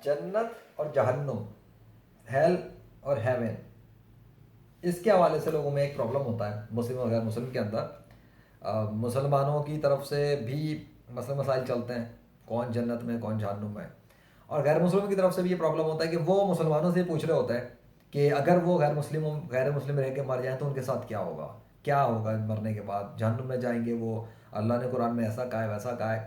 جنت اور جہنم، ہیل اور ہیون، اس کے حوالے سے لوگوں میں ایک پرابلم ہوتا ہے مسلم اور غیر مسلم کے اندر. مسلمانوں کی طرف سے بھی مسئلے مسائل چلتے ہیں کون جنت میں کون جہنم میں، اور غیر مسلم کی طرف سے بھی یہ پرابلم ہوتا ہے کہ وہ مسلمانوں سے پوچھ رہے ہوتے ہیں کہ اگر وہ غیر مسلم رہ کے مر جائیں تو ان کے ساتھ کیا ہوگا مرنے کے بعد، جہنم میں جائیں گے وہ، اللہ نے قرآن میں ایسا کہا ہے ویسا کہا ہے.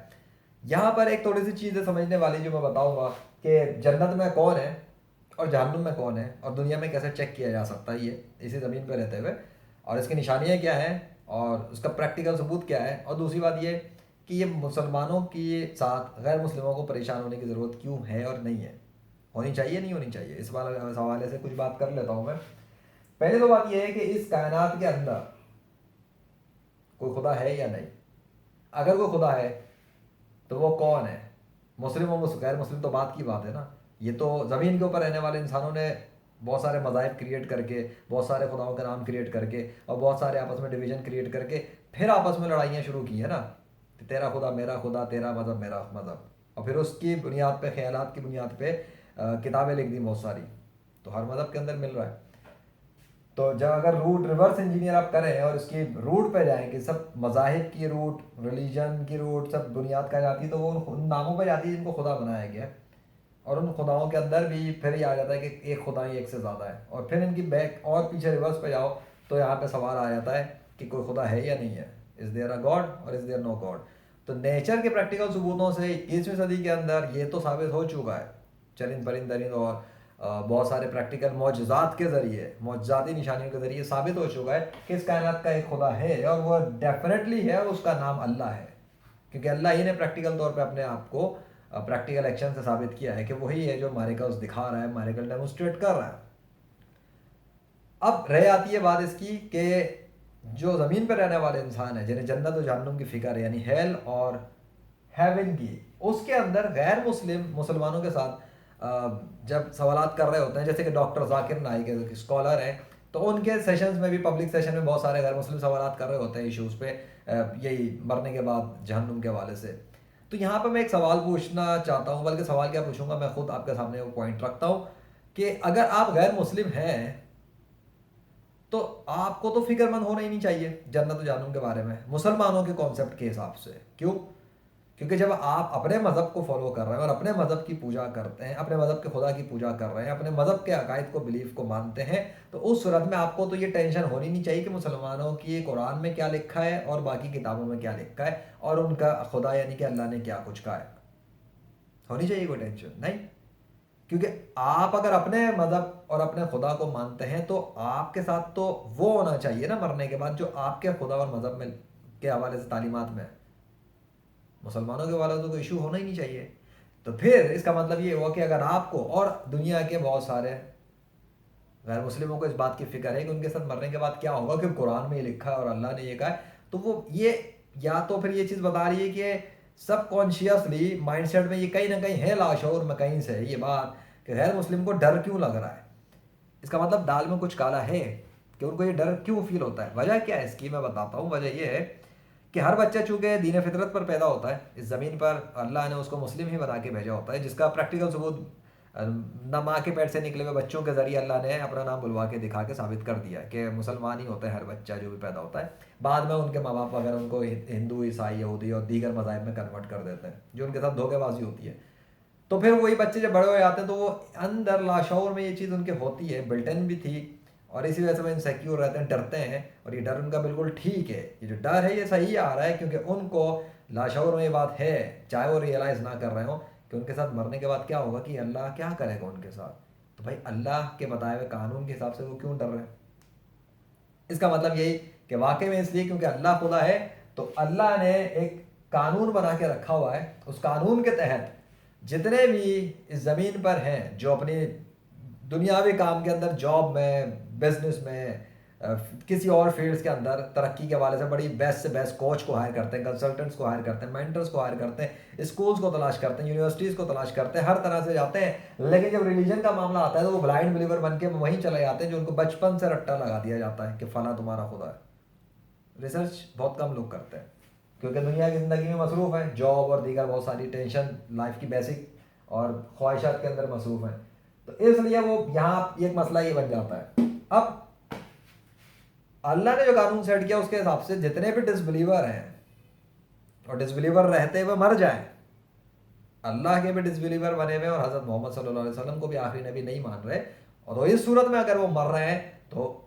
یہاں پر ایک تھوڑی سی چیز ہے سمجھنے والی جو میں بتاؤں گا کہ جنت میں کون ہے اور جہنم میں کون ہے، اور دنیا میں کیسے چیک کیا جا سکتا ہے یہ اسی زمین پہ رہتے ہوئے، اور اس کی نشانیاں کیا ہیں اور اس کا پریکٹیکل ثبوت کیا ہے. اور دوسری بات یہ کہ یہ مسلمانوں کے ساتھ غیر مسلموں کو پریشان ہونے کی ضرورت کیوں ہے اور نہیں ہے، ہونی چاہیے نہیں ہونی چاہیے، اس حوالے سے کچھ بات کر لیتا ہوں میں. پہلے تو بات یہ ہے کہ اس کائنات کے اندر کوئی خدا ہے یا نہیں. اگر کوئی خدا ہے تو وہ کون ہے؟ مسلم و غیر مسلم تو بات کی بات ہے نا. یہ تو زمین کے اوپر رہنے والے انسانوں نے بہت سارے مذاہب کریٹ کر کے، بہت سارے خداؤں کے نام کریٹ کر کے، اور بہت سارے آپس میں ڈویژن کریٹ کر کے پھر آپس میں لڑائیاں شروع کی ہیں نا، کہ تیرا خدا میرا خدا، تیرا مذہب میرا مذہب، اور پھر اس کی بنیاد پہ، خیالات کی بنیاد پہ کتابیں لکھ دی بہت ساری. تو ہر مذہب کے اندر مل رہا ہے. تو جب اگر روٹ ریورس انجینئر آپ کریں اور اس کی روٹ پہ جائیں کہ سب مذاہب کی روٹ، ریلیجن کی روٹ سب بنیاد کا جاتی ہے، تو وہ ان ناموں پہ جاتی ہے جن کو خدا بنایا گیا ہے. اور ان خداؤں کے اندر بھی پھر یہ آ جاتا ہے کہ ایک خدا ہی ایک سے زیادہ ہے. اور پھر ان کی بیک اور پیچھے ریورس پہ جاؤ تو یہاں پہ سوال آ جاتا ہے کہ کوئی خدا ہے یا نہیں ہے، از دیر اے گاڈ اور از دیر نو گاڈ. تو نیچر کے پریکٹیکل ثبوتوں سے 21ویں صدی کے اندر یہ تو ثابت ہو چکا ہے چرند پرند درند اور بہت سارے پریکٹیکل معجزات کے ذریعے، معجزاتی نشانیوں کے ذریعے ثابت ہو چکا ہے کہ اس کائنات کا ایک خدا ہے، اور وہ ڈیفینیٹلی ہے، اور اس کا نام اللہ ہے. کیونکہ اللہ ہی نے پریکٹیکل طور پہ اپنے آپ کو پریکٹیکل ایکشن سے ثابت کیا ہے کہ وہی ہے جو میریکلز دکھا رہا ہے، میریکل ڈیمونسٹریٹ کر رہا ہے. اب رہ آتی ہے بات اس کی کہ جو زمین پہ رہنے والے انسان ہیں جنہیں جنت و جہنم کی فکر ہے، یعنی ہیل اور ہیون کی، اس کے اندر غیر مسلمانوں کے ساتھ جب سوالات کر رہے ہوتے ہیں، جیسے کہ ڈاکٹر ذاکر نائک اسکالر ہیں، تو ان کے سیشنز میں بھی، پبلک سیشن میں بہت سارے غیر مسلم سوالات کر رہے ہوتے ہیں ایشوز پہ، یہی مرنے کے بعد جہنم کے حوالے سے. تو یہاں پہ میں ایک سوال پوچھنا چاہتا ہوں، بلکہ سوال کیا پوچھوں گا، میں خود آپ کے سامنے وہ پوائنٹ رکھتا ہوں کہ اگر آپ غیر مسلم ہیں تو آپ کو تو فکر مند ہونا ہی نہیں چاہیے جنت و جہنم کے بارے میں مسلمانوں کے کانسیپٹ کے حساب سے. کیوں؟ کیونکہ جب آپ اپنے مذہب کو فالو کر رہے ہیں اور اپنے مذہب کی پوجا کرتے ہیں، اپنے مذہب کے خدا کی پوجا کر رہے ہیں، اپنے مذہب کے عقائد کو، بلیف کو مانتے ہیں، تو اس صورت میں آپ کو تو یہ ٹینشن ہونی نہیں چاہیے کہ مسلمانوں کی قرآن میں کیا لکھا ہے اور باقی کتابوں میں کیا لکھا ہے، اور ان کا خدا یعنی کہ اللہ نے کیا کچھ کہا ہے. ہونی چاہیے کوئی ٹینشن نہیں. کیونکہ آپ اگر اپنے مذہب اور اپنے خدا کو مانتے ہیں تو آپ کے ساتھ تو وہ ہونا چاہیے نا مرنے کے بعد جو آپ کے خدا اور مذہب میں کے حوالے سے تعلیمات میں ہے. مسلمانوں کے حوالے سے کوئی ایشو ہونا ہی نہیں چاہیے. تو پھر اس کا مطلب یہ ہوا کہ اگر آپ کو اور دنیا کے بہت سارے غیر مسلموں کو اس بات کی فکر ہے کہ ان کے ساتھ مرنے کے بعد کیا ہوگا، کہ قرآن میں یہ لکھا ہے اور اللہ نے یہ کہا ہے، تو وہ یہ یا تو پھر یہ چیز بتا رہی ہے کہ سب کانشیسلی مائنڈ سیٹ میں یہ کہیں نہ کہیں ہے، لاشعور میں کہیں سے یہ بات کہ غیر مسلم کو ڈر کیوں لگ رہا ہے. اس کا مطلب دال میں کچھ کالا ہے کہ ان کو یہ ڈر کیوں فیل ہوتا ہے. وجہ کیا ہے اس کی میں بتاتا ہوں. وجہ یہ ہے کہ ہر بچہ چونکہ دین فطرت پر پیدا ہوتا ہے اس زمین پر، اللہ نے اس کو مسلم ہی بنا کے بھیجا ہوتا ہے، جس کا پریکٹیکل ثبوت نہ ماں کے پیٹ سے نکلے ہوئے بچوں کے ذریعے اللہ نے اپنا نام بلوا کے دکھا کے ثابت کر دیا کہ مسلمان ہی ہوتا ہے ہر بچہ جو بھی پیدا ہوتا ہے. بعد میں ان کے ماں باپ اگر ان کو ہندو، عیسائی، یہودی اور دیگر مذاہب میں کنورٹ کر دیتے ہیں، جو ان کے ساتھ دھوکے بازی ہوتی ہے. تو پھر وہی بچے جب بڑے ہو جاتے ہیں تو وہ اندر لاشعور میں یہ چیز ان کے ہوتی ہے، بلٹن بھی تھی، اور اسی وجہ سے وہ انسیکیور رہتے ہیں، ڈرتے ہیں. اور یہ ڈر ان کا بالکل ٹھیک ہے، یہ جو ڈر ہے یہ صحیح آ رہا ہے کیونکہ ان کو لاشعور میں یہ بات ہے، چاہے وہ ریئلائز نہ کر رہے ہوں، کہ ان کے ساتھ مرنے کے بعد کیا ہوگا، کہ اللہ کیا کرے گا ان کے ساتھ. تو بھائی اللہ کے بتائے ہوئے قانون کے حساب سے وہ کیوں ڈر رہے ہیں؟ اس کا مطلب یہی کہ واقعی میں اس لیے کیونکہ اللہ خدا ہے، تو اللہ نے ایک قانون بنا کے رکھا ہوا ہے. اس قانون کے تحت جتنے بھی اس زمین پر ہیں جو اپنی دنیاوی کام کے اندر، جاب میں، بزنس میں، کسی اور فیلڈز کے اندر ترقی کے حوالے سے بڑی بیسٹ سے بیسٹ کوچ کو ہائر کرتے ہیں، کنسلٹنٹس کو ہائر کرتے ہیں، مینٹرز کو ہائر کرتے ہیں، اسکولز کو تلاش کرتے ہیں، یونیورسٹیز کو تلاش کرتے ہیں، ہر طرح سے جاتے ہیں. لیکن جب ریلیجن کا معاملہ آتا ہے تو وہ بلائنڈ بلیور بن کے وہیں چلے جاتے ہیں جو ان کو بچپن سے رٹا لگا دیا جاتا ہے کہ فلاں تمہارا خدا ہے. ریسرچ بہت کم لوگ کرتے ہیں کیونکہ دنیا کی زندگی میں مصروف ہے، جاب اور دیگر بہت ساری ٹینشن، لائف کی بیسک اور خواہشات کے اندر مصروف ہیں. تو اس لیے وہ یہاں ایک مسئلہ یہ بن جاتا ہے. اب اللہ نے جو قانون سیٹ کیا اس کے حساب سے جتنے بھی ڈس بلیور ہیں اور ڈس بلیور رہتے ہوئے مر جائیں, اللہ کے بھی ڈس بلیور بنے ہوئے اور حضرت محمد صلی اللہ علیہ وسلم کو بھی آخری نبی نہیں مان رہے, اور اس صورت میں اگر وہ مر رہے ہیں تو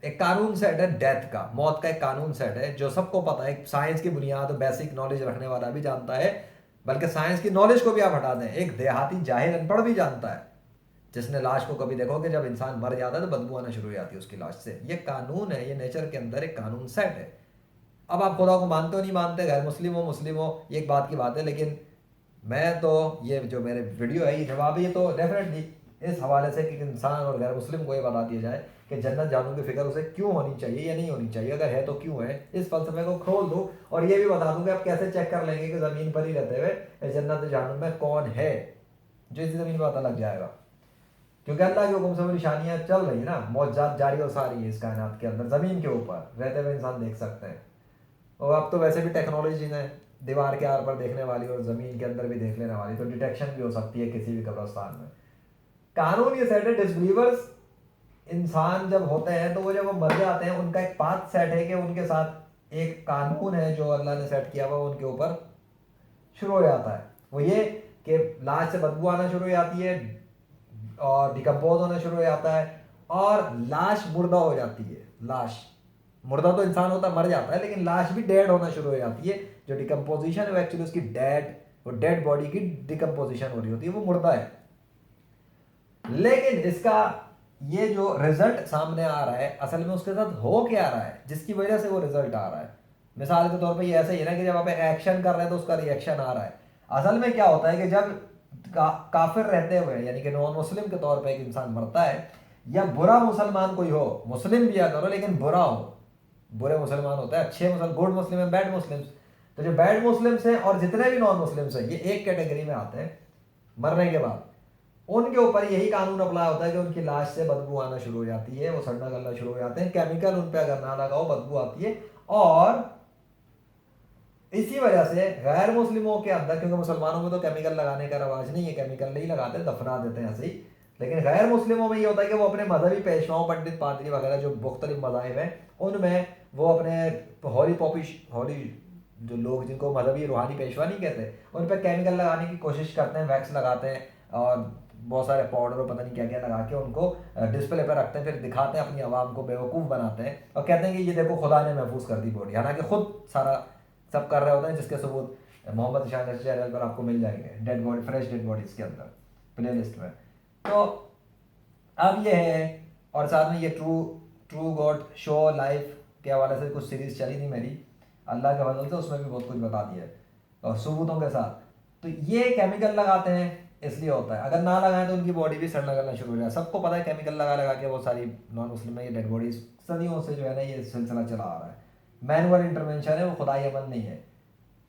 ایک قانون سیٹ ہے ڈیتھ کا, موت کا ایک قانون سیٹ ہے جو سب کو پتہ ہے. سائنس کی بنیاد بیسک نالج رکھنے والا بھی جانتا ہے, بلکہ سائنس کی نالج کو بھی آپ ہٹا دیں, ایک دیہاتی جاہل ان پڑھ بھی جانتا ہے, جس نے لاش کو کبھی دیکھو کہ جب انسان مر جاتا ہے تو بدبو آنا شروع ہو جاتی ہے اس کی لاش سے. یہ قانون ہے, یہ نیچر کے اندر ایک قانون سیٹ ہے. اب آپ خدا کو مانتے ہو نہیں مانتے, غیر مسلم ہو یہ ایک بات کی بات ہے, لیکن میں تو یہ جو میرے ویڈیو ہے یہ جواب یہ تو ڈیفینیٹلی اس حوالے سے کہ انسان اور غیر مسلم کو یہ بتا دیا جائے کہ جنت جانوں کی فکر اسے کیوں ہونی چاہیے یا نہیں ہونی چاہیے, اگر ہے تو کیوں ہے, اس فلسفے کو کھول دوں اور یہ بھی بتا دوں کہ آپ کیسے چیک کر لیں گے کہ زمین پر ہی رہتے ہوئے جنت جہنم میں کون ہے, جو اسی زمین پہ پتہ لگ جائے گا. کیونکہ اللہ کے حکم سے وہ نشانیاں چل رہی ہیں نا, معجزات جاری اور ساری ہیں اس کائنات کے اندر, زمین کے اوپر رہتے ہوئے انسان دیکھ سکتے ہیں. اور اب تو ویسے بھی ٹیکنالوجی نے دیوار کے آر پر دیکھنے والی اور زمین کے اندر بھی دیکھ لینے والی, تو ڈیٹیکشن بھی ہو سکتی ہے کسی بھی قبرستان میں. قانون یہ سیٹ ہے, ڈسبلیورز انسان جب ہوتے ہیں تو وہ جب وہ مر جاتے ہیں ان کا ایک پاتھ سیٹ ہے کہ ان کے ساتھ ایک قانون ہے جو اللہ نے سیٹ کیا ہوا ان کے اوپر شروع ہو جاتا ہے. وہ یہ کہ لاش سے بدبو آنا شروع ہو جاتی ہے اور ڈیکمپوز ہونا شروع ہو جاتا ہے اور لاش مردہ ہو جاتی ہے. لاش مردہ تو انسان ہوتا مر جاتا ہے, لیکن لاش بھی ڈیڈ ہونا شروع ہو جاتی ہے. جو ڈیکمپوزیشن ہے وہ ایکچولی اس کی وہ ڈیڈ باڈی کی ڈیکمپوزیشن ہو رہی ہوتی ہے, وہ مردہ ہے. لیکن اس کا یہ جو رزلٹ سامنے آ رہا ہے اصل میں اس کے ساتھ ہو کیا رہا ہے جس کی وجہ سے وہ رزلٹ آ رہا ہے. مثال کے طور پہ یہ ایسا ہی ہے نا کہ جب آپ ایکشن کر رہے ہیں تو اس کا ری ایکشن آ رہا ہے. اصل میں کیا ہوتا ہے کہ جب کافر رہتے ہوئے یعنی کہ نان مسلم کے طور پہ ایک انسان مرتا ہے, یا برا مسلمان کوئی ہو, مسلم بھی کرو لیکن برا ہو, برے مسلمان ہوتے ہیں, اچھے گڈ مسلم ہیں, بیڈ مسلم. تو جو بیڈ مسلمس ہیں اور جتنے بھی نان مسلمس ہیں یہ ایک کیٹیگری میں آتے ہیں مرنے کے بعد. ان کے اوپر یہی قانون اپلائی ہوتا ہے کہ ان کی لاش سے بدبو آنا شروع ہو جاتی ہے, وہ سڑنا گلنا شروع ہو جاتے ہیں, کیمیکل ان پہ اگر نہ لگاؤ بدبو آتی ہے. اور اسی وجہ سے غیر مسلموں کے اندر, کیونکہ مسلمانوں میں تو کیمیکل لگانے کا رواج نہیں ہے, کیمیکل نہیں لگاتے, دفنا دیتے ہیں ایسے ہی, لیکن غیر مسلموں میں یہ ہوتا ہے کہ وہ اپنے مذہبی پیشواؤں, پنڈت پادری وغیرہ جو مختلف مذاہب ہیں ان میں وہ اپنے ہولی جو لوگ جن کو مذہبی روحانی پیشوا نہیں کہتے ان پہ کیمیکل لگانے کی کوشش کرتے ہیں, ویکس لگاتے ہیں اور بہت سارے پاؤڈر اور پتہ نہیں کیا کیا لگا کے ان کو ڈسپلے پہ رکھتے ہیں, پھر دکھاتے ہیں, اپنی عوام کو بیوقوف بناتے ہیں اور کہتے ہیں کہ یہ دیکھو خدا نے محفوظ کر دی باڈی, حالانکہ خود سارا سب کر رہے ہوتے ہیں, جس کے ثبوت محمد اشان چینل پر آپ کو مل جائیں گے, dead body fresh dead bodies کے اندر پلے لسٹ میں. تو اب یہ ہے, اور ساتھ میں یہ ٹرو گاڈ شو لائف کے حوالے سے کچھ سیریز چلی تھی میری اللہ کے فضل سے, اس میں بھی بہت کچھ بتا دیا ہے اور ثبوتوں کے ساتھ. تو یہ کیمیکل لگاتے ہیں اس لیے ہوتا ہے, اگر نہ لگائیں تو ان کی باڈی بھی سڑنا گلنا شروع ہو جائے. سب کو پتہ ہے کیمیکل لگا کے وہ ساری نان مسلم میں یہ ڈیڈ باڈیز صدیوں سے جو ہے نا یہ سلسلہ چلا آ رہا ہے. مینول انٹرونشن ہے, وہ خدائی عمل نہیں ہے.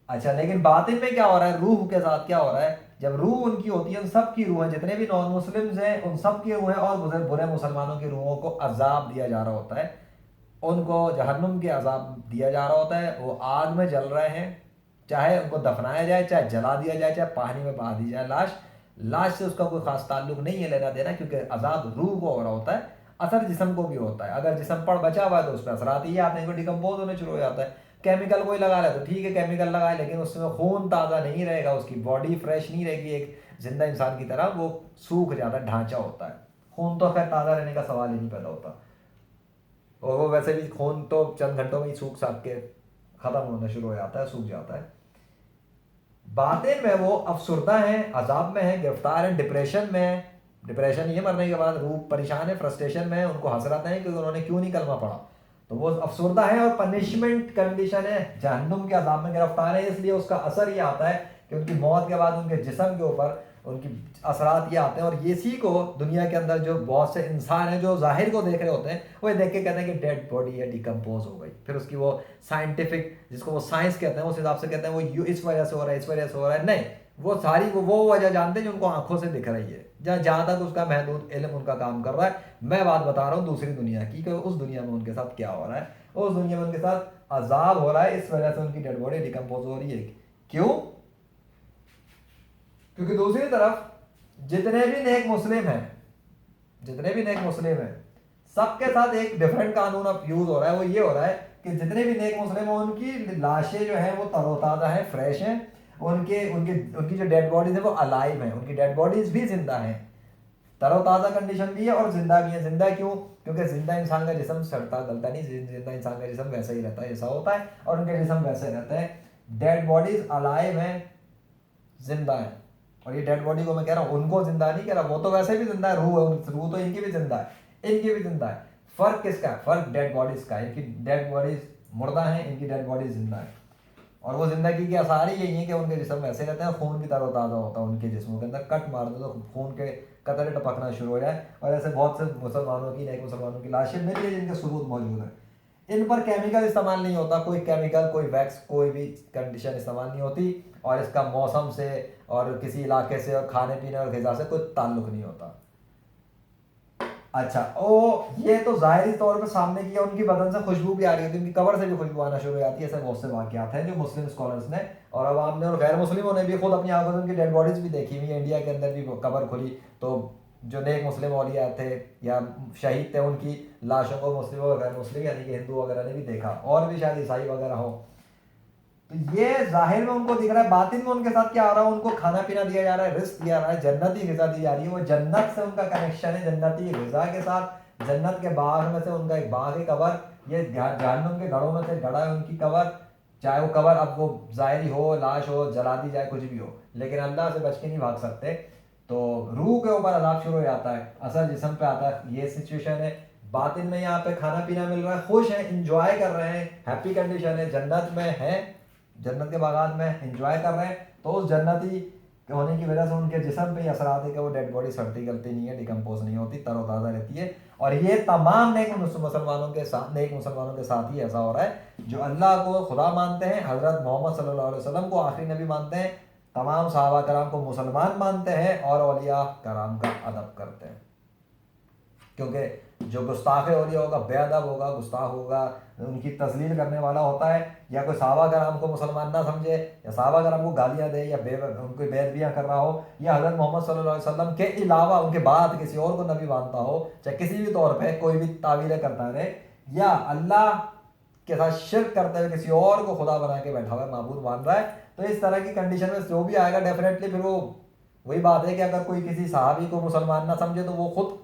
اچھا, لیکن باطن میں کیا ہو رہا ہے, روح کے ساتھ کیا ہو رہا ہے, جب روح ان کی ہوتی ہے, ان سب کی روح ہیں جتنے بھی نان مسلمز ہیں ان سب کی روح ہیں, اور برے مسلمانوں کی روحوں کو عذاب دیا جا رہا ہوتا ہے, ان کو جہنم کے عذاب دیا جا رہا ہوتا ہے. وہ آگ میں جل رہے ہیں, چاہے ان کو دفنایا جائے, چاہے جلا دیا جائے, چاہے پانی میں بہا دی جائے لاش سے اس کا کوئی خاص تعلق نہیں ہے لینا دینا, کیونکہ عذاب روح کو ہو رہا ہوتا ہے, اثر جسم کو بھی ہوتا ہے. اگر جسم پڑ بچا ہوا ہے تو اس پہ اثرات یہ آتے ہیں کہ ڈیکمپوز ہونے شروع ہو جاتا ہے. کیمیکل کوئی لگا رہا ہے تو ٹھیک ہے کیمیکل لگائے, لیکن اس میں خون تازہ نہیں رہے گا, اس کی باڈی فریش نہیں رہے گی ایک زندہ انسان کی طرح, وہ سوکھ جاتا ہے, ڈھانچہ ہوتا ہے. خون تو خیر تازہ رہنے کا سوال ہی نہیں پیدا ہوتا, اور وہ ویسے بھی خون تو چند گھنٹوں میں ہی سوکھ ساکھ کے ختم ہونا شروع ہو جاتا ہے, سوکھ جاتا ہے. باطن میں وہ افسردہ ہیں, عذاب میں ہیں, گرفتار ہیں, ڈپریشن میں ہیں. ڈپریشن یہ مرنے کے بعد روح پریشان ہے, فرسٹریشن میں ہے, ان کو حسرت ہے کہ انہوں نے کیوں نہیں کلمہ پڑھا, تو وہ افسردہ ہے, اور پنشمنٹ کنڈیشن ہے, جہنم کے عذاب میں گرفتار ہے. اس لیے اس کا اثر یہ آتا ہے کہ ان کی موت کے بعد ان کے جسم کے اوپر ان کی اثرات یہ آتے ہیں. اور اسی کو دنیا کے اندر جو بہت سے انسان ہیں جو ظاہر کو دیکھ رہے ہوتے ہیں وہ یہ دیکھ کے کہتے ہیں کہ ڈیڈ باڈی ہے, ڈیکمپوز ہو گئی. پھر اس کی وہ سائنٹیفک جس کو وہ سائنس کہتے ہیں اس حساب سے کہتے ہیں وہ اس وجہ سے ہو رہا ہے, اس وجہ سے ہو رہا ہے. نہیں, وہ ساری وہ وجہ جانتے ہیں جو ان کو آنکھوں سے دکھ رہی ہے, جہاں تک اس کا محدود علم ان کا کام کر رہا ہے. میں بات بتا رہا ہوں دوسری دنیا کی, کہ اس دنیا میں ان کے ساتھ کیا ہو رہا ہے. اس دنیا میں ان کے ساتھ عذاب ہو رہا ہے, اس وجہ سے ان کی ڈیڈ باڈی ڈیکمپوز ہو رہی ہے. کیوں؟ کیونکہ دوسری طرف جتنے بھی نیک مسلم ہیں، جتنے بھی نیک مسلم ہیں، سب کے ساتھ ایک ڈفرینٹ قانون اب یوز ہو رہا ہے. وہ یہ ہو رہا ہے کہ جتنے بھی نیک مسلم ہیں ان کی لاشیں جو ہیں وہ تر و تازہ ہیں، فریش ہیں. ان کی جو ڈیڈ باڈیز ہیں وہ الائیو ہیں، ان کی ڈیڈ باڈیز بھی زندہ ہیں، تر و تازہ کنڈیشن بھی ہے اور زندہ بھی ہیں. زندہ کیوں؟ کیونکہ زندہ انسان کا جسم سڑتا گلتا نہیں، زندہ انسان کا جسم ویسا ہی رہتا ہے، ایسا ہوتا ہے، اور ان کے جسم ویسے رہتے ہیں. ڈیڈ باڈیز الائیو ہیں، زندہ ہیں. اور یہ ڈیڈ باڈی کو میں کہہ رہا ہوں، ان کو زندہ نہیں کہہ رہا، وہ تو ویسے بھی زندہ ہے، روح تو ان کی بھی زندہ ہے، ان کی بھی زندہ ہے. فرق کس کا ہے؟ فرق ڈیڈ باڈیز کا ہے. ان کی ڈیڈ باڈیز مردہ ہیں، ان کی ڈیڈ باڈیز زندہ ہیں. اور وہ زندگی کے آثار ہی یہی ہیں کہ ان کے جسم ویسے رہتے ہیں، خون بھی تر و تازہ ہوتا ہے ان کے جسموں کے اندر. کٹ مار دو تو خون کے قطرے ٹپکنا شروع ہو جائے. اور ایسے بہت سے مسلمانوں کی، نیک مسلمانوں کی لاشیں ملی ہیں جن کے ثبوت موجود ہیں. ان پر کیمیکل استعمال نہیں ہوتا، کوئی کیمیکل، کوئی ویکس، کوئی بھی کنڈیشن استعمال نہیں ہوتی. اور اس کا موسم سے اور کسی علاقے سے اور کھانے پینے اور غذا سے کوئی تعلق نہیں ہوتا. اچھا، یہ تو ظاہری طور پہ سامنے کیا، ان کی بدن سے خوشبو بھی آ رہی ہوتی ہے، ان کی قبر سے بھی خوشبو آنا شروع ہو جاتی ہے. ایسے بہت سے واقعات ہیں جو مسلم اسکالرس نے اور عوام نے اور غیر مسلموں نے بھی خود اپنی آنکھوں سے ان کی ڈیڈ باڈیز بھی دیکھی ہوئی ہیں. انڈیا کے اندر بھی قبر کھلی تو جو نیک مسلم اولیاء تھے یا شہید تھے، ان کی لاشوں کو مسلم اور غیر مسلم یعنی کہ ہندو وغیرہ نے بھی دیکھا، اور بھی شاید عیسائی وغیرہ ہو. تو یہ ظاہر میں ان کو دکھ رہا ہے، باطن میں ان کے ساتھ کیا ہو رہا ہے؟ ان کو کھانا پینا دیا جا رہا ہے، رزق دیا جا رہا ہے، جنتی غذا دی جا رہی ہے. وہ جنت سے ان کا کنیکشن ہے، جنتی غذا کے ساتھ. جنت کے باغ میں سے ان کا ایک باغ ہے قبر، یہ جہنم کے گڑھوں میں سے گڑھا ہے ان کی قبر. چاہے وہ قبر اب وہ ظاہری ہو، لاش ہو، جلا دی جائے، کچھ بھی ہو، لیکن اللہ سے بچ کے نہیں بھاگ سکتے. تو روح کے اوپر عذاب شروع ہو جاتا ہے، اثر جسم پہ آتا ہے. یہ سچویشن ہے. باطن میں یہاں پہ کھانا پینا مل رہا ہے، خوش ہیں، انجوائے کر رہے ہیں، ہیپی کنڈیشن ہے، جنت میں ہیں، جنت کے باغات میں انجوائے کر رہے ہیں. تو اس جنتی ہونے کی وجہ سے ان کے جسم پہ یہ اثرات ہے کہ وہ ڈیڈ باڈی سڑتی گلتی نہیں ہے، ڈیکمپوز نہیں ہوتی، تر و تازہ رہتی ہے. اور یہ تمام نیک مسلمانوں کے ساتھ ہی ایسا ہو رہا ہے جو اللہ کو خدا مانتے ہیں، حضرت محمد صلی اللہ علیہ وسلم کو آخری نبی مانتے ہیں، تمام صحابہ کرام کو مسلمان مانتے ہیں، اور اولیاء کرام کا ادب کرتے ہیں. کیونکہ جو گستاخ اولیاء ہوگا، بے ادب ہوگا، گستاخ ہوگا، ان کی تذلیل کرنے والا ہوتا ہے، یا کوئی صحابہ کرام کو مسلمان نہ سمجھے، یا صحابہ کرام کو گالیاں دے، یا ان کو بے ادبیاں کر رہا ہو، یا حضرت محمد صلی اللہ علیہ وسلم کے علاوہ ان کے بعد کسی اور کو نبی مانتا ہو، چاہے کسی بھی طور پہ کوئی بھی تعویلیں کرتا رہے، یا اللہ کے ساتھ شرک کرتے ہوئے کسی اور کو خدا بنا کے بیٹھا ہوا ہے، معبود مان رہا ہے. تو اس طرح کی کنڈیشن میں جو بھی آئے گا ڈیفینیٹلی پھر وہ وہی بات ہے کہ اگر کوئی کسی صحابی کو مسلمان نہ سمجھے تو وہ خود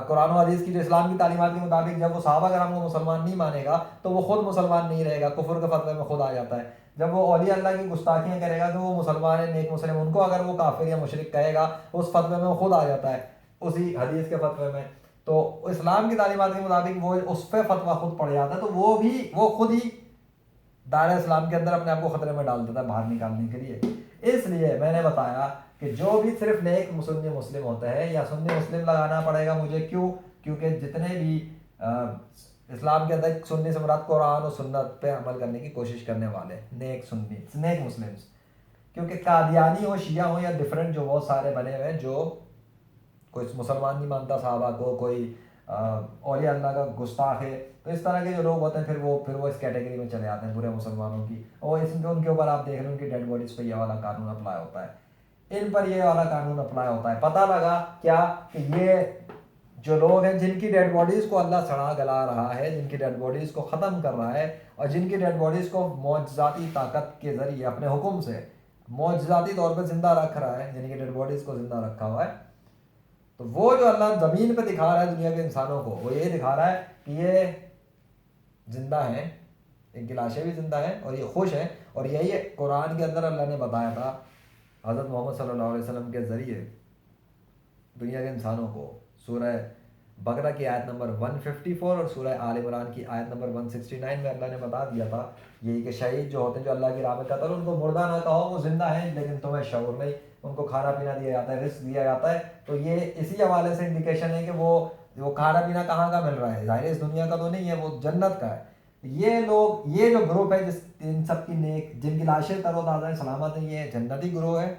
قرآن و حدیث کی جو اسلام کی تعلیمات کے مطابق جب وہ صحابہ کرام کو مسلمان نہیں مانے گا تو وہ خود مسلمان نہیں رہے گا، کفر کے فتوے میں خود آ جاتا ہے. جب وہ اولیاء اللہ کی گستاخیاں کرے گا تو وہ مسلمان ہے، نیک مسلم، ان کو اگر وہ کافر یا مشرک کہے گا اس فتوے میں وہ خود آ جاتا ہے، اسی حدیث کے فتوے میں. تو اسلام کی تعلیمات کے مطابق وہ اس پہ فتویٰ خود پڑ جاتا ہے، تو وہ خود ہی دائرہ اسلام کے اندر اپنے آپ کو خطرے میں ڈال دیتا ہے باہر نکالنے کے لیے. اس لیے میں نے بتایا کہ جو بھی صرف نیک سنی مسلم ہوتا ہے، یا سنی مسلم لگانا پڑے گا مجھے، کیوں؟ کیونکہ جتنے بھی اسلام کے اندر سنی سے مراد قرآن و سنت پہ عمل کرنے کی کوشش کرنے والے نیک سنی، نیک مسلمس. کیونکہ قادیانی ہو، شیعہ ہو، یا ڈفرینٹ جو بہت سارے بنے ہوئے ہیں، جو کوئی مسلمان نہیں مانتا صحابہ کو، کوئی اولیاء اللہ کا گستاخ ہے، تو اس طرح کے جو لوگ ہوتے ہیں پھر وہ اس کیٹیگری میں چلے جاتے ہیں برے مسلمانوں کی. اور ان کے اوپر آپ دیکھ رہے ہیں ان کی ڈیڈ باڈیز پہ یہ والا قانون اپلائی ہوتا ہے، ان پر یہ والا قانون اپلائی ہوتا ہے. پتہ لگا کیا کہ یہ جو لوگ ہیں جن کی ڈیڈ باڈیز کو اللہ سڑا گلا رہا ہے، جن کی ڈیڈ باڈیز کو ختم کر رہا ہے، اور جن کی ڈیڈ باڈیز کو معجزاتی طاقت کے ذریعے اپنے حکم سے معجزاتی طور پہ زندہ رکھ رہا ہے، جن کی ڈیڈ باڈیز کو زندہ رکھا ہوا ہے، تو وہ جو اللہ زمین پہ دکھا رہا ہے دنیا کے انسانوں کو، وہ یہ دکھا رہا ہے کہ یہ زندہ ہیں، ان کی لاشیں بھی زندہ ہیں اور یہ خوش ہیں. اور یہی قرآن کے اندر اللہ نے بتایا تھا حضرت محمد صلی اللہ علیہ وسلم کے ذریعے دنیا کے انسانوں کو. سورہ بقرہ کی آیت نمبر 154 اور سورہ آل عمران کی آیت نمبر 169 میں اللہ نے بتا دیا تھا یہی کہ شہید جو ہوتے ہیں جو اللہ کی راہ میں قتل، ان کو مردہ نہ کہو، وہ زندہ ہیں لیکن تمہیں شعور نہیں، ان کو کھانا پینا دیا جاتا ہے، رزق دیا جاتا ہے. تو یہ اسی حوالے سے انڈیکیشن ہے کہ وہ کھانا پینا کہاں کا مل رہا ہے، ظاہر اس دنیا کا تو نہیں ہے، وہ جنت کا ہے. یہ لوگ، یہ جو گروپ ہے ان سب کی نیک، جن کی لاشیں تر و تازہ ہیں، سلامت ہیں، یہ جنتی گروہ ہے.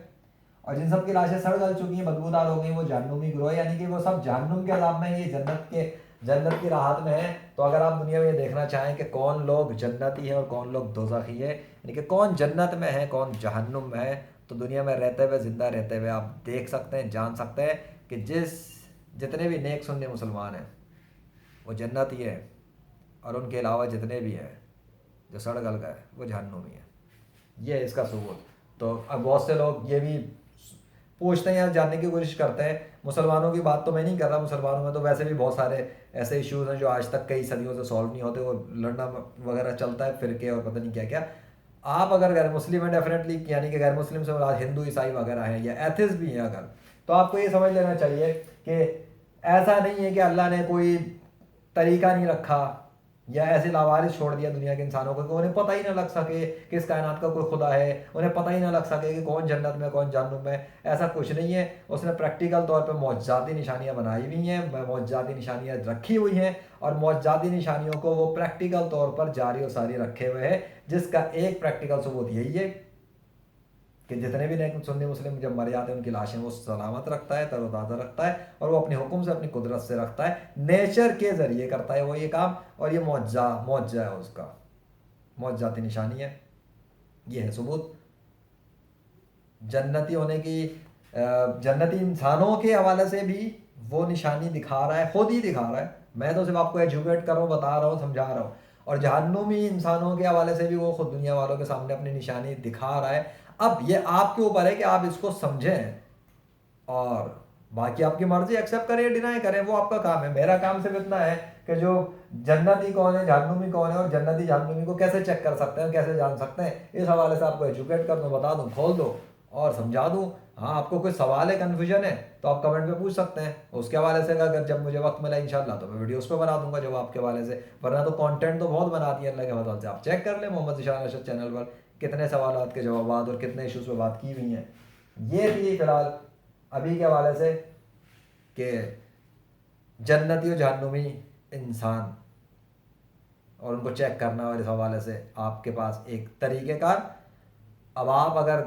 اور جن سب کی لاشیں سڑ گل چکی ہیں، بدبودار ہو گئی، وہ جہنمی گروہ ہے، یعنی کہ وہ سب جہنم کے عذاب میں ہیں، یہ جنت کی راحت میں ہیں. تو اگر آپ دنیا میں یہ دیکھنا چاہیں کہ کون لوگ جنتی ہیں اور کون لوگ دوزخی ہے، یعنی کہ کون جنت میں ہے کون جہنم میں ہے، تو دنیا میں رہتے ہوئے، زندہ رہتے ہوئے آپ دیکھ سکتے ہیں، جان سکتے ہیں کہ جتنے بھی نیک سنی مسلمان ہیں وہ جنتی ہیں، اور ان کے علاوہ جتنے بھی ہیں جو سڑ گل گئے وہ جہنمی ہیں۔ یہ ہے اس کا ثبوت۔ تو اب بہت سے لوگ یہ بھی پوچھتے ہیں یا جاننے کی کوشش کرتے ہیں، مسلمانوں کی بات تو میں نہیں کر رہا، مسلمانوں میں تو ویسے بھی بہت سارے ایسے ایشوز ہیں جو آج تک کئی صدیوں سے سالو نہیں ہوتے، وہ لڑنا وغیرہ چلتا ہے، فرقے اور پتہ نہیں کیا کیا۔ آپ اگر غیر مسلم ہیں ڈیفینیٹلی، یعنی کہ غیر مسلم سے مراد ہندو عیسائی وغیرہ ہیں یا ایتھسٹ بھی ہیں اگر، تو آپ کو یہ سمجھ لینا چاہیے کہ ایسا نہیں ہے کہ اللہ نے کوئی طریقہ نہیں رکھا یا ایسے لاوارث چھوڑ دیا دنیا کے انسانوں کو کہ انہیں پتہ ہی نہ لگ سکے کہ اس کائنات کا کوئی خدا ہے، انہیں پتہ ہی نہ لگ سکے کہ کون جنت میں کون جہنم میں۔ ایسا کچھ نہیں ہے، اس نے پریکٹیکل طور پہ معجزاتی نشانیاں بنائی ہوئی ہیں، معجزاتی نشانیاں رکھی ہوئی ہیں، اور معجزاتی نشانیوں کو وہ پریکٹیکل طور پر جاری و ساری رکھے ہوئے ہیں، جس کا ایک پریکٹیکل ثبوت یہی ہے کہ جتنے بھی نیک سنی مسلم جب مر جاتے ہیں ان کی لاشیں وہ سلامت رکھتا ہے، تر و تازہ رکھتا ہے، اور وہ اپنے حکم سے، اپنی قدرت سے رکھتا ہے، نیچر کے ذریعے کرتا ہے وہ یہ کام، اور یہ معجزہ ہے اس کا، معجزاتی نشانی ہے، یہ ہے ثبوت جنتی ہونے کی۔ جنتی انسانوں کے حوالے سے بھی وہ نشانی دکھا رہا ہے، خود ہی دکھا رہا ہے، میں تو صرف آپ کو ایجوکیٹ کر رہا ہوں، بتا رہا ہوں، سمجھا رہا ہوں، اور جہنمی انسانوں کے حوالے سے بھی وہ خود دنیا والوں کے سامنے اپنی نشانی دکھا رہا ہے۔ اب یہ آپ کے اوپر ہے کہ آپ اس کو سمجھیں، اور باقی آپ کی مرضی، ایکسیپٹ کریں یا ڈینائی کریں، وہ آپ کا کام ہے۔ میرا کام صرف اتنا ہے کہ جو جنتی کون ہے، جہنمی کون ہے، اور جنتی جہنمی کو کیسے چیک کر سکتے ہیں، کیسے جان سکتے ہیں، اس حوالے سے آپ کو ایجوکیٹ کر دوں، بتا دوں، کھول دو اور سمجھا دوں۔ ہاں آپ کو کوئی سوال ہے، کنفیوژن ہے، تو آپ کمنٹ میں پوچھ سکتے ہیں، اس کے حوالے سے اگر جب مجھے وقت ملا انشاءاللہ تو میں ویڈیوز پہ بنا دوں گا جواب کے حوالے سے، ورنہ تو کانٹینٹ تو بہت بنا دیا اللہ کے فضل سے۔ آپ چیک کر لیں محمد ذیشان ارشد چینل پر کتنے سوالات کے جوابات اور کتنے ایشوز پہ بات کی ہوئی ہیں۔ یہ تھی فی الحال ابھی کے حوالے سے کہ جنتی و جہنمی انسان اور ان کو چیک کرنا، اور اس حوالے سے آپ کے پاس ایک طریقہ کار۔ اب آپ اگر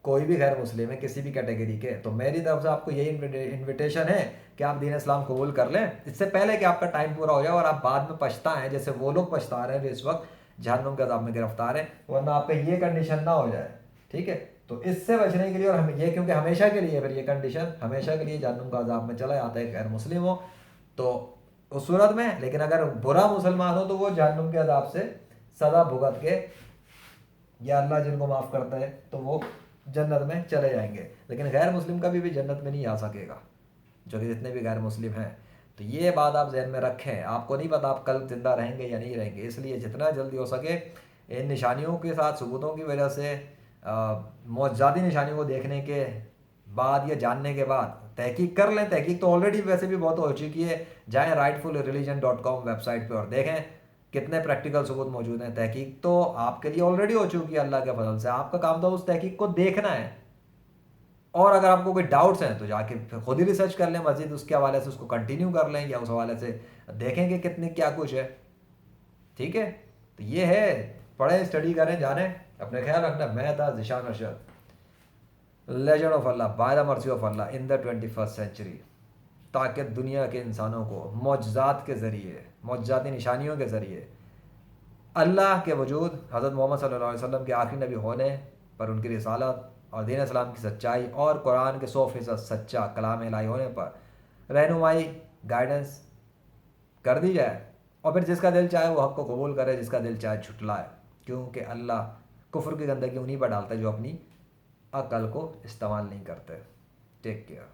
کوئی بھی غیر مسلم ہے کسی بھی کیٹیگری کے، تو میری طرف سے آپ کو یہی انویٹیشن ہے کہ آپ دین اسلام قبول کر لیں، اس سے پہلے کہ آپ کا ٹائم پورا ہو جائے اور آپ بعد میں پچھتائیں، جیسے وہ لوگ پچھتا رہے ہیں جو اس وقت جہنم کے عذاب میں گرفتار ہیں، ورنہ آپ کا یہ کنڈیشن نہ ہو جائے، ٹھیک ہے؟ تو اس سے بچنے کے لیے، اور یہ کیونکہ ہمیشہ کے لیے پھر یہ کنڈیشن ہمیشہ کے لیے جہنم کا عذاب میں چلا جاتا ہے غیر مسلم ہو تو اس صورت میں، لیکن اگر برا مسلمان ہو تو وہ جہنم کے عذاب سے سزا بھگت کے، یا اللہ جن کو معاف کرتا ہے تو وہ جنت میں چلے جائیں گے، لیکن غیر مسلم کبھی بھی جنت میں نہیں آ سکے گا، جو کہ جتنے بھی غیر مسلم ہیں۔ تو یہ بات آپ ذہن میں رکھیں، آپ کو نہیں پتا آپ کل زندہ رہیں گے یا نہیں رہیں گے، اس لیے جتنا جلدی ہو سکے ان نشانیوں کے ساتھ، ثبوتوں کی وجہ سے، معجزاتی نشانیوں کو دیکھنے کے بعد یا جاننے کے بعد تحقیق کر لیں۔ تحقیق تو آلریڈی ویسے بھی بہت ہو چکی ہے، جائیں rightfulreligion.com ویب سائٹ پہ اور دیکھیں کتنے پریکٹیکل ثبوت موجود ہیں۔ تحقیق تو آپ کے لیے آلریڈی ہو چکی ہے اللہ کے فضل سے، آپ کا کام تو اس تحقیق کو دیکھنا ہے، اور اگر آپ کو کوئی ڈاؤٹس ہیں تو جا کے خود ہی ریسرچ کر لیں مزید، اس کے حوالے سے اس کو کنٹینیو کر لیں، یا اس حوالے سے دیکھیں کہ کتنی کیا کچھ ہے، ٹھیک ہے؟ تو یہ ہے، پڑھیں، اسٹڈی کریں، جانیں، اپنے خیال رکھنا۔ میں تھا Zeeshan Arshad, legend of Allah, by the mercy of Allah in the 21st century, تاکہ دنیا کے انسانوں کو معجزات کے ذریعے، معجزاتی نشانیوں کے ذریعے اللہ کے وجود، حضرت محمد صلی اللہ علیہ وسلم کے آخری نبی ہونے پر ان کی رسالت اور دین اسلام کی سچائی، اور قرآن کے 100% سچا کلام الہی ہونے پر رہنمائی، گائیڈنس کر دی جائے، اور پھر جس کا دل چاہے وہ حق کو قبول کرے، جس کا دل چاہے چھٹلائے، کیونکہ اللہ کفر کی گندگی انہیں پر ڈالتا ہے جو اپنی عقل کو استعمال نہیں کرتے۔ Take care.